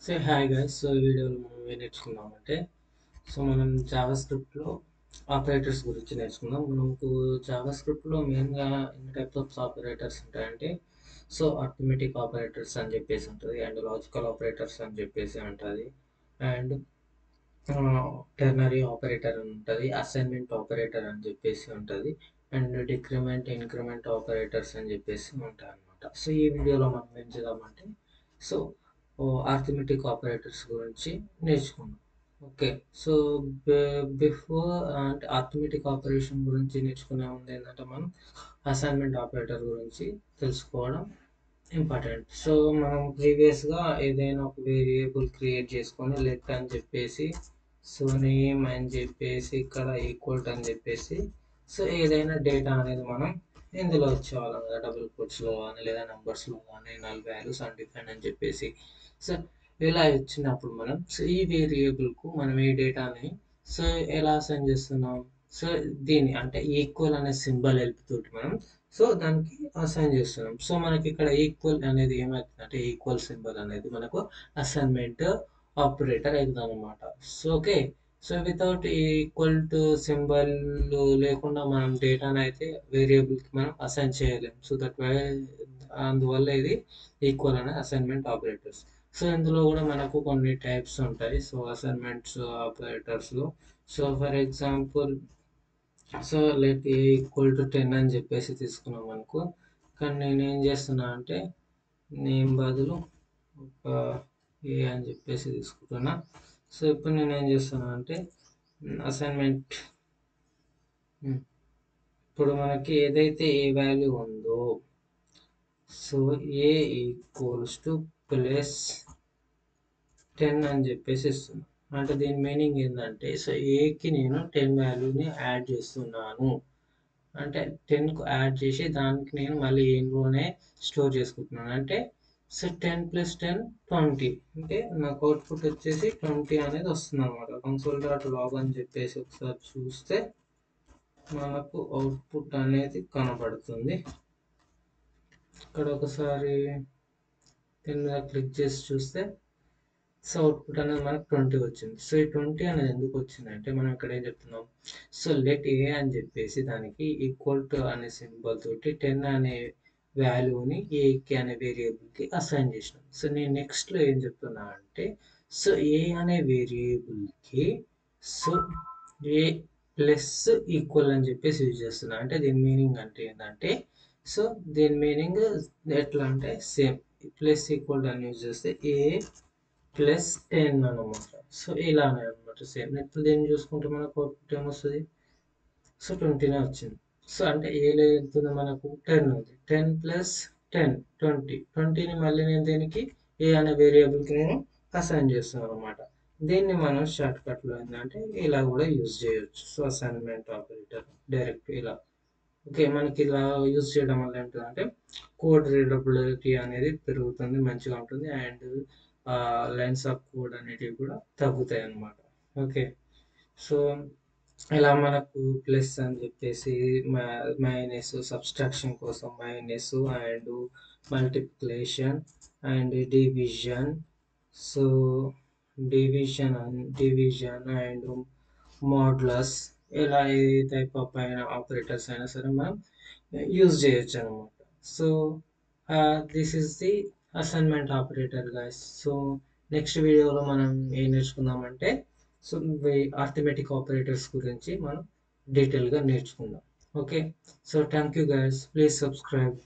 Hi guys. ఈ వీడియోలో మనం ఏం నేర్చుకుందామంటే మనం జావాస్క్రిప్ట్లో ఆపరేటర్స్ గురించి నేర్చుకుందాం. మనకు జావాస్క్రిప్ట్లో మెయిన్గా ఎన్ని టైప్స్ ఆఫ్ ఆపరేటర్స్ ఉంటాయంటే అర్థమెటిక్ ఆపరేటర్స్ అని చెప్పేసి ఉంటుంది, అండ్ లాజికల్ ఆపరేటర్స్ అని చెప్పేసి ఉంటుంది, అండ్ టెర్నరీ ఆపరేటర్ అని ఉంటుంది, అసైన్మెంట్ ఆపరేటర్ అని చెప్పేసి ఉంటుంది, అండ్ డిక్రిమెంట్ ఇంక్రిమెంట్ ఆపరేటర్స్ అని చెప్పేసి ఉంటాయి అన్నమాట. ఈ వీడియోలో మనం ఏం చేద్దామంటే సో అర్థమెటిక్ ఆపరేటర్స్ గురించి నేర్చుకుందాం. ఓకే. సో బిఫోర్ అంటే అర్థమెటిక్ ఆపరేషన్ గురించి నేర్చుకునే ముందు ఏంటంటే మనం అసైన్మెంట్ ఆపరేటర్ గురించి తెలుసుకోవడం ఇంపార్టెంట్. మనం ప్రీవియస్గా ఏదైనా ఒక వేరియబుల్ క్రియేట్ చేసుకొని లెట్ అని చెప్పేసి నేమ్ అని చెప్పేసి ఇక్కడ ఈక్వల్ అని చెప్పేసి ఏదైనా డేటా అనేది మనం ఇందులో వచ్చేవాళ్ళం కదా, డబుల్ కోట్స్లో కానీ లేదా నెంబర్స్లో కానీ నల్ వాల్యూస్ అన్డిఫైన్ అని చెప్పేసి. సో ఇలా వచ్చినప్పుడు మనం ఈ వేరియబుల్కు మనం ఈ డేటాని ఎలా అసైన్ చేస్తున్నాం, దీని అంటే ఈక్వల్ అనే సింబల్ హెల్ప్ తోటి మనం దానికి అసైన్ చేస్తున్నాం. మనకి ఇక్కడ ఈక్వల్ అనేది ఏమవుతుందంటే ఈక్వల్ సింబల్ అనేది మనకు అసైన్మెంట్ ఆపరేటర్ అవుతుంది అనమాట. Okay. Without equal to symbol లేకుండా మనం డేటాను అయితే వేరియబుల్కి మనం అసైన్ చేయలేం. అందువల్ల ఇది ఈక్వల్ అనే అసైన్మెంట్ ఆపరేటర్స్. ఇందులో కూడా మనకు కొన్ని టైప్స్ ఉంటాయి అసైన్మెంట్స్ ఆపరేటర్స్లో. For example let a equal to 10 అని చెప్పేసి తీసుకున్నాం అనుకో, కానీ నేను ఏం చేస్తున్నా అంటే నేమ్ బదులు ఒక ఏ అని చెప్పేసి తీసుకుంటున్నా. ఇప్పుడు నేను ఏం చేస్తున్నా అంటే అసైన్మెంట్ ఇప్పుడు మనకి ఏదైతే ఏ వాల్యూ ఉందో ఏ ఈక్వల్స్ టు ప్లస్ 10 అని చెప్పేసి ఇస్తున్నా. అంటే దీని మీనింగ్ ఏంటంటే ఏకి నేను 10 వాల్యూని యాడ్ చేస్తున్నాను, అంటే 10కు యాడ్ చేసి దానికి నేను మళ్ళీ ఏంలోనే స్టోర్ చేసుకుంటున్నాను. అంటే 10 ప్లస్ 10 20, అంటే నాకు అవుట్పుట్ వచ్చేసి 20 అనేది వస్తుంది అనమాట. console.log అని చెప్పేసి ఒకసారి చూస్తే మనకు అవుట్పుట్ అనేది కనబడుతుంది. ఇక్కడ ఒకసారి కింద క్లిక్ చేసి చూస్తే అవుట్పుట్ అనేది మనకు 20 వచ్చింది. ఈ 20 అనేది ఎందుకు వచ్చింది అంటే మనం ఇక్కడ ఏం చెప్తున్నాం, లెట్ ఏ అని చెప్పేసి దానికి ఈక్వల్ టు అనే సింబల్ తోటి 10 అనే వాల్యూని ఏకి అనే వేరియబుల్కి అసైన్ చేసినాం. నేను నెక్స్ట్లో ఏం చెప్తున్నా అంటే ఏ అనే వేరియబుల్కి ఏ ప్లస్ ఈక్వల్ అని చెప్పేసి యూజ్ చేస్తున్నా. అంటే దీని మీనింగ్ అంటే ఏంటంటే దీని మీనింగ్ ఎట్లా అంటే సేమ్ ప్లస్ ఈక్వల్ అని యూజ్ చేస్తే ఏ ప్లస్ 10 అనమాట. ఇలానే అనమాట సేమ్. ఇప్పుడు దీన్ని చూసుకుంటే మనకు అవుట్పుట్ ఏమొస్తుంది, 20నే వచ్చింది. అంటే ఏలో ఎంత మనకు 10 ఉంది, 10 ప్లస్ 10 20ని మళ్ళీ నేను దీనికి ఏ అనే వేరియబుల్కి నేను అసైన్ చేస్తున్నాను అనమాట. దీన్ని మనం షార్ట్ కట్లో ఏంటంటే ఇలా కూడా యూజ్ చేయొచ్చు. అసైన్మెంట్ ఆపరేటర్ డైరెక్ట్ ఇలా. ఓకే. మనకి ఇలా యూజ్ చేయడం వల్ల ఏంటంటే కోడ్ రీడబిలిటీ అనేది పెరుగుతుంది, మంచిగా ఉంటుంది, అండ్ లైన్స్ ఆఫ్ కోడ్ అనేటివి కూడా తగ్గుతాయి అన్నమాట. ఓకే. ఇలా మనకు ప్లస్ అని చెప్పేసి మైనస్ సబ్స్ట్రాక్షన్ కోసం minus, and multiplication and division division and మోడ్లస్, ఇలా ఏ టైప్ ఆఫ్ ఆపరేటర్స్ అయినా సరే మనం యూజ్ చేయొచ్చు అనమాట. This is the assignment operator guys. Next వీడియోలో మనం ఏం నేర్చుకుందామంటే అర్థమెటిక్ ఆపరేటర్స్ గురించి మనం డీటెయిల్గా నేర్చుకుందాం. Okay. Thank you guys. Please subscribe.